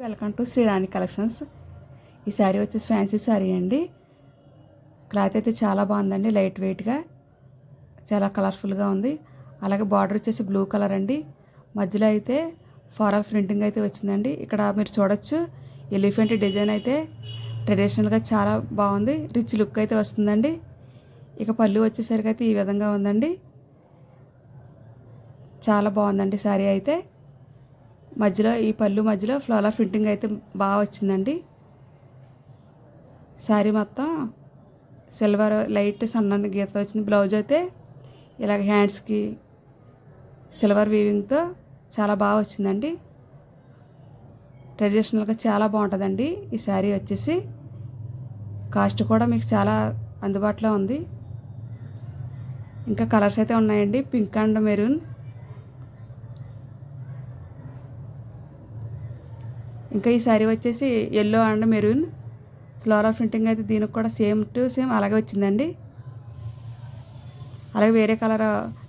Welcome to శ్రీరాణి collections. ఈ శారీ వచ్చేసి fancy sari అండి. క్లాత్ అయితే చాలా బాగుందండి, లైట్ వెయిట్గా చాలా కలర్ఫుల్గా ఉంది. అలాగే బార్డర్ వచ్చేసి బ్లూ కలర్ అండి. మధ్యలో అయితే ఫ్లోరల్ ప్రింటింగ్ అయితే వచ్చిందండి. ఇక్కడ మీరు చూడొచ్చు ఎలిఫెంట్ డిజైన్ అయితే ట్రెడిషనల్గా చాలా బాగుంది, రిచ్ లుక్ అయితే వస్తుందండి. ఇక పళ్ళు వచ్చేసరికి అయితే ఈ విధంగా ఉందండి, చాలా బాగుందండి శారీ అయితే. మధ్యలో ఈ పళ్ళు మధ్యలో ఫ్లవర్ ప్రింటింగ్ అయితే బాగా వచ్చిందండి. శారీ మొత్తం సిల్వర్ లైట్ సన్నని గీత వచ్చింది. బ్లౌజ్ అయితే ఇలాగ హ్యాండ్స్కి సిల్వర్ వీవింగ్తో చాలా బాగా వచ్చిందండి. ట్రెడిషనల్గా చాలా బాగుంటుందండి ఈ శారీ వచ్చేసి. కాస్ట్ కూడా మీకు చాలా అందుబాటులో ఉంది. ఇంకా కలర్స్ అయితే ఉన్నాయండి, పింక్ అండ్ మెరూన్. ఇంకా ఈ శారీ వచ్చేసి yellow and maroon floral printing అయితే దీనికి కూడా సేమ్ టు సేమ్ అలాగే వచ్చిందండి. అలాగే వేరే colour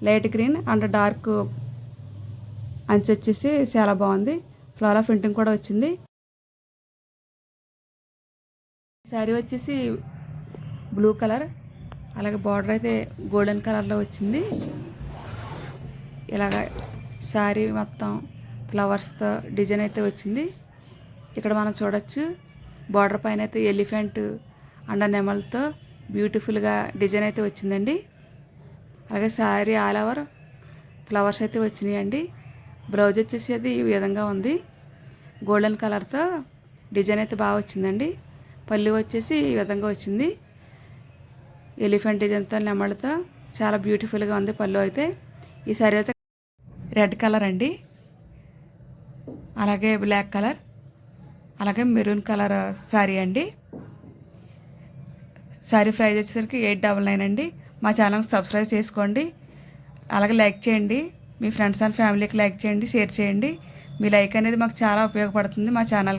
light green and dark అంచు వచ్చేసి చాలా బాగుంది, ఫ్లోరల్ ప్రింటింగ్ కూడా వచ్చింది. శారీ వచ్చేసి బ్లూ కలర్, అలాగే బార్డర్ అయితే గోల్డెన్ కలర్లో వచ్చింది. ఇలాగ శారీ మొత్తం ఫ్లవర్స్తో డిజైన్ అయితే వచ్చింది. ఇక్కడ మనం చూడొచ్చు బార్డర్ పైన అయితే ఎలిఫెంట్ అండ్ నెమల్తో బ్యూటిఫుల్గా డిజైన్ అయితే వచ్చిందండి. అలాగే శారీ ఆల్ ఓవర్ ఫ్లవర్స్ అయితే వచ్చినాయండి. బ్లౌజ్ వచ్చేసి అది ఈ విధంగా ఉంది, గోల్డెన్ కలర్తో డిజైన్ అయితే బాగా వచ్చిందండి. పళ్ళు వచ్చేసి ఈ విధంగా వచ్చింది, ఎలిఫెంట్ డిజైన్తో నెమళ్ళతో చాలా బ్యూటిఫుల్గా ఉంది పళ్ళు అయితే. ఈ శారీ అయితే రెడ్ కలర్ అండి, అలాగే బ్లాక్ కలర్, అలాగే మెరూన్ కలర్ శారీ అండి. శారీ ప్రైస్ వచ్చేసరికి 899 అండి. మా ఛానల్కి సబ్స్క్రైబ్ చేసుకోండి, అలాగే లైక్ చేయండి. మీ ఫ్రెండ్స్ అండ్ ఫ్యామిలీకి లైక్ చేయండి, షేర్ చేయండి. మీ లైక్ అనేది మాకు చాలా ఉపయోగపడుతుంది మా ఛానల్.